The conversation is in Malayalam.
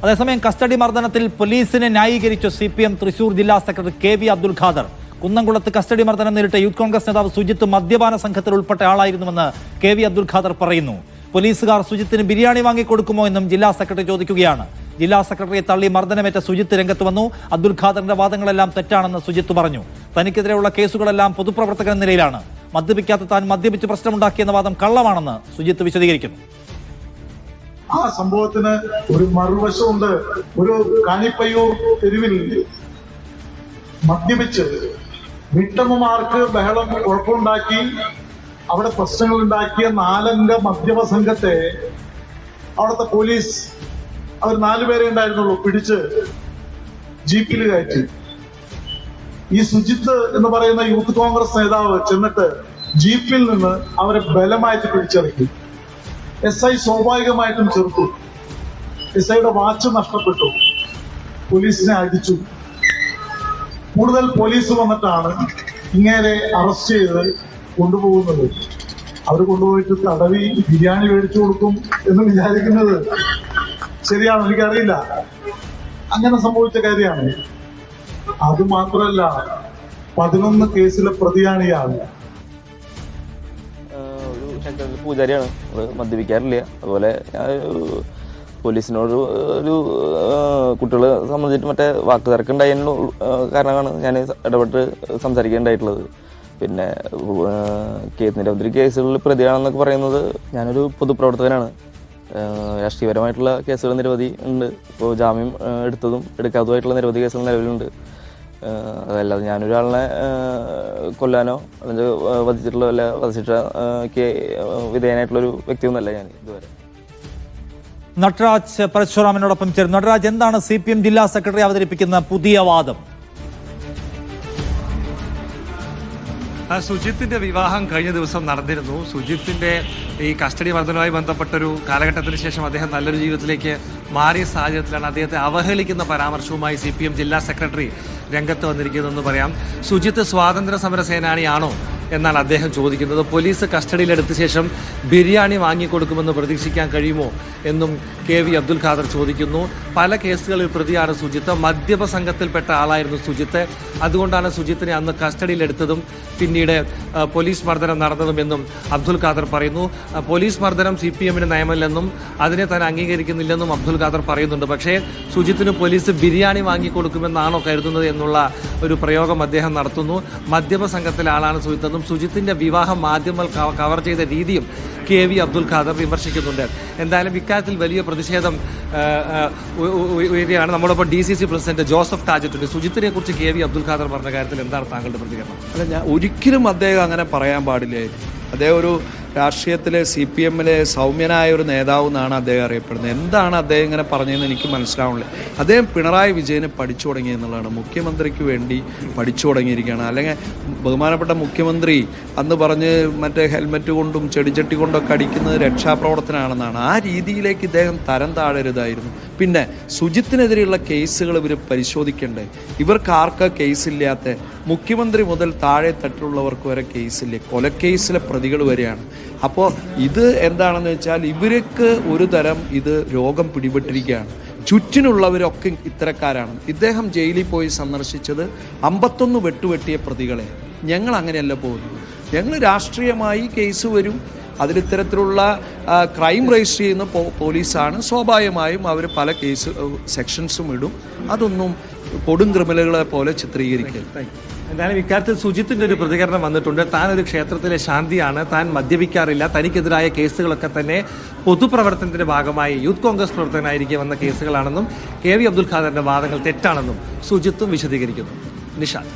അതേസമയം കസ്റ്റഡി മർദ്ദനത്തിൽ പോലീസിനെ ന്യായീകരിച്ചു CPM തൃശൂർ ജില്ലാ സെക്രട്ടറി KV അബ്ദുൽ ഖാദർ. കുന്നംകുളത്ത് കസ്റ്റഡി മർദ്ദനം നേരിട്ട യൂത്ത് കോൺഗ്രസ് നേതാവ് സുജിത്ത് മദ്യപാന സംഘത്തിൽ ഉൾപ്പെട്ട ആളായിരുന്നുവെന്ന് KV അബ്ദുൽ ഖാദർ പറയുന്നു. പോലീസുകാർ സുജിത്തിന് ബിരിയാണി വാങ്ങിക്കൊടുക്കുമോ എന്നും ജില്ലാ സെക്രട്ടറി ചോദിക്കുകയാണ്. ജില്ലാ സെക്രട്ടറിയെ തള്ളി മർദ്ദനമേറ്റ സുജിത്ത് രംഗത്ത് വന്നു. അബ്ദുൽ ഖാദറിന്റെ വാദങ്ങളെല്ലാം തെറ്റാണെന്ന് സുജിത്ത് പറഞ്ഞു. തനിക്കെതിരെയുള്ള കേസുകളെല്ലാം പൊതുപ്രവർത്തകൻ എന്ന നിലയിലാണ്. മദ്യപിക്കാത്ത താൻ മദ്യപിച്ച് പ്രശ്നമുണ്ടാക്കിയെന്ന വാദം കള്ളമാണെന്ന് സുജിത്ത് വിശദീകരിക്കുന്നു. ആ സംഭവത്തിന് ഒരു മറുവശമുണ്ട്. ഒരു കാണിപ്പയ്യൂർ തെരുവിൽ മദ്യപിച്ച് വീട്ടമ്മമാർക്ക് ബഹളം കുഴപ്പമുണ്ടാക്കി അവിടെ പ്രശ്നങ്ങൾ ഉണ്ടാക്കിയ 4 അംഗ മദ്യപ സംഘത്തെ അവിടുത്തെ പോലീസ്, അവർ 4 പേരെ ഉണ്ടായിരുന്നുള്ളൂ, പിടിച്ച് ജീപ്പിൽ കയറ്റി. ഈ സുജിത്ത് എന്ന് പറയുന്ന യൂത്ത് കോൺഗ്രസ് നേതാവ് ചെന്നിട്ട് ജീപ്പിൽ നിന്ന് അവരെ ബലമായിട്ട് പിടിച്ചിറക്കി. SI സ്വാഭാവികമായിട്ടും ചെറുത്തു. SIയുടെ വാച്ച് നഷ്ടപ്പെട്ടു. പോലീസിനെ അടിച്ചു. കൂടുതൽ പോലീസ് വന്നിട്ടാണ് ഇങ്ങനെ അറസ്റ്റ് ചെയ്ത് കൊണ്ടുപോകുന്നത്. അവർ കൊണ്ടുപോയിട്ട് തടവി ബിരിയാണി മേടിച്ചു കൊടുക്കും എന്ന് വിചാരിക്കുന്നത് ശരിയാണോ എനിക്കറിയില്ല. അങ്ങനെ സംഭവിച്ച കാര്യമാണ്. അത് മാത്രമല്ല, 11 കേസിലെ പ്രതിയാണ് ഇയാൾ. ഒരു പൂജാരിയാണ്, മദ്യപിക്കാറില്ല. അതുപോലെ പോലീസിനോട് ഒരു കുട്ടികളെ സംബന്ധിച്ചിട്ട് മറ്റേ വാക്ക് തിരക്കുണ്ടായതിനുള്ള കാരണമാണ് ഞാൻ ഇടപെട്ട് സംസാരിക്കേണ്ടായിട്ടുള്ളത്. പിന്നെ നിരവധി കേസുകളിൽ പ്രതിയാണെന്നൊക്കെ പറയുന്നത്, ഞാനൊരു പൊതുപ്രവർത്തകനാണ്. രാഷ്ട്രീയപരമായിട്ടുള്ള കേസുകൾ നിരവധി ഉണ്ട്. ഇപ്പോൾ ജാമ്യം എടുത്തതും എടുക്കാത്തതുമായിട്ടുള്ള നിരവധി കേസുകൾ നിലവിലുണ്ട്. അതല്ലാതെ ഞാനൊരാളിനെ കൊല്ലാനോ അല്ലെങ്കിൽ വധിച്ചിട്ടുള്ള അല്ല വധിച്ചിട്ട് വിധേയനായിട്ടുള്ളൊരു വ്യക്തിയൊന്നുമല്ല ഞാൻ ഇതുവരെ. നട്രാജ് പരശുറാമിനോടൊപ്പം ചേർന്നു. നട്രാജ്, എന്താണ് CPM ജില്ലാ സെക്രട്ടറി അവതരിപ്പിക്കുന്ന പുതിയ വാദം? സുജിത്തിന്റെ വിവാഹം കഴിഞ്ഞ ദിവസം നടന്നിരുന്നു. സുജിത്തിന്റെ ഈ കസ്റ്റഡി മർദ്ദനവുമായി ബന്ധപ്പെട്ടൊരു കാലഘട്ടത്തിന് ശേഷം അദ്ദേഹം നല്ലൊരു ജീവിതത്തിലേക്ക് മാറിയ സാഹചര്യത്തിലാണ് അദ്ദേഹത്തെ അവഹേളിക്കുന്ന പരാമർശവുമായി CPM ജില്ലാ സെക്രട്ടറി രംഗത്ത് വന്നിരിക്കുന്നതെന്ന് പറയാം. സുജിത്ത് സ്വാതന്ത്ര്യ സമര സേനാനിയാണോ എന്നാണ് അദ്ദേഹം ചോദിക്കുന്നത്. പോലീസ് കസ്റ്റഡിയിലെടുത്ത ശേഷം ബിരിയാണി വാങ്ങിക്കൊടുക്കുമെന്ന് പ്രതീക്ഷിക്കാൻ കഴിയുമോ എന്നും KV അബ്ദുൽ ഖാദർ ചോദിക്കുന്നു. പല കേസുകളിൽ പ്രതിയാണ് സുജിത്ത്. മദ്യപ സംഘത്തിൽപ്പെട്ട ആളായിരുന്നു സുജിത്ത്. അതുകൊണ്ടാണ് സുജിത്തിനെ അന്ന് കസ്റ്റഡിയിലെടുത്തതും പിന്നീട് പോലീസ് മർദ്ദനം നടന്നതുമെന്നും അബ്ദുൽ ഖാദർ പറയുന്നു. പോലീസ് മർദ്ദനം CPMന് നയമല്ലെന്നും അതിനെ തന്നെ അംഗീകരിക്കുന്നില്ലെന്നും അബ്ദുൽ ഖാദർ പറയുന്നുണ്ട്. പക്ഷേ സുജിത്തിന് പോലീസ് ബിരിയാണി വാങ്ങിക്കൊടുക്കുമെന്നാണോ കരുതുന്നത് എന്നുള്ള ഒരു പ്രയോഗം അദ്ദേഹം നടത്തുന്നു. മദ്യപ സംഘത്തിലെ ആളാണ് സുജിത്ത്. സുജിത്തിന്റെ വിവാഹം മാധ്യമങ്ങൾ കവർ ചെയ്ത രീതിയും KV അബ്ദുൽ ഖാദർ വിമർശിക്കുന്നുണ്ട്. എന്തായാലും ഇക്കാര്യത്തിൽ വലിയ പ്രതിഷേധം ഉയരുകയാണ്. നമ്മളിപ്പോൾ DCC പ്രസിഡന്റ് ജോസഫ് ടാജറ്റുണ്ട്. സുജിത്തിനെ കുറിച്ച് KV അബ്ദുൽ ഖാദർ പറഞ്ഞ കാര്യത്തിൽ എന്താണ് താങ്കളുടെ പ്രതികരണം? അല്ല, ഞാൻ ഒരിക്കലും അദ്ദേഹം അങ്ങനെ പറയാൻ പാടില്ലായിരുന്നു. അദ്ദേഹം ഒരു രാഷ്ട്രീയത്തിലെ CPMലെ സൗമ്യനായ ഒരു നേതാവ് എന്നാണ് അദ്ദേഹം അറിയപ്പെടുന്നത്. എന്താണ് അദ്ദേഹം ഇങ്ങനെ പറഞ്ഞതെന്ന് എനിക്ക് മനസ്സിലാവുന്നില്ല. അദ്ദേഹം പിണറായി വിജയന് പഠിച്ചു തുടങ്ങി എന്നുള്ളതാണ്. മുഖ്യമന്ത്രിക്ക് വേണ്ടി പഠിച്ചു തുടങ്ങിയിരിക്കുകയാണ്. അല്ലെങ്കിൽ ബഹുമാനപ്പെട്ട മുഖ്യമന്ത്രി അന്ന് പറഞ്ഞ് മറ്റേ ഹെൽമെറ്റ് കൊണ്ടും ചെടിച്ചട്ടി കൊണ്ടൊക്കെ അടിക്കുന്നത് രക്ഷാപ്രവർത്തനമാണെന്നാണ്. ആ രീതിയിലേക്ക് ഇദ്ദേഹം തരം താഴരുതായിരുന്നു. പിന്നെ സുജിത്തിനെതിരെയുള്ള കേസുകൾ ഇവർ പരിശോധിക്കണ്ടേ? ഇവർക്ക് ആർക്കാ കേസില്ലാത്ത? മുഖ്യമന്ത്രി മുതൽ താഴെ തട്ടിലുള്ളവർക്ക് വരെ കേസില്ലേ. കൊലക്കേസിലെ പ്രതികൾ വരെയാണ്. അപ്പോൾ ഇത് എന്താണെന്ന് വെച്ചാൽ ഇവർക്ക് ഒരു തരം ഇത് രോഗം പിടിപെട്ടിരിക്കുകയാണ്. ചുറ്റിനുള്ളവരൊക്കെ ഇത്തരക്കാരാണ്. ഇദ്ദേഹം ജയിലിൽ പോയി സന്ദർശിച്ചത് 51 വെട്ടുവെട്ടിയ പ്രതികളെ. ഞങ്ങൾ അങ്ങനെയല്ല പോകുന്നത്. ഞങ്ങൾ രാഷ്ട്രീയമായി കേസ് വരും, അതിലിത്തരത്തിലുള്ള ക്രൈം രജിസ്റ്റർ ചെയ്യുന്ന പോലീസാണ്. സ്വാഭാവികമായും അവർ പല കേസ് സെക്ഷൻസും ഇടും. അതൊന്നും കൊടും ക്രിമിനലുകളെ പോലെ ചിത്രീകരിക്കരുത്. എന്തായാലും ഇക്കാര്യത്തിൽ സുജിത്തിന്റെ ഒരു പ്രതികരണം വന്നിട്ടുണ്ട്. താൻ ഒരു ക്ഷേത്രത്തിലെ ശാന്തിയാണ്, താൻ മദ്യപിക്കാറില്ല, തനിക്കെതിരായ കേസുകളൊക്കെ തന്നെ പൊതുപ്രവർത്തനത്തിന്റെ ഭാഗമായി യൂത്ത് കോൺഗ്രസ് പ്രവർത്തകനായിരിക്കെ വന്ന കേസുകളാണെന്നും KV അബ്ദുൽ ഖാദറിന്റെ വാദങ്ങൾ തെറ്റാണെന്നും സുജിത്തും വിശദീകരിക്കുന്നു. നിഷാദ്.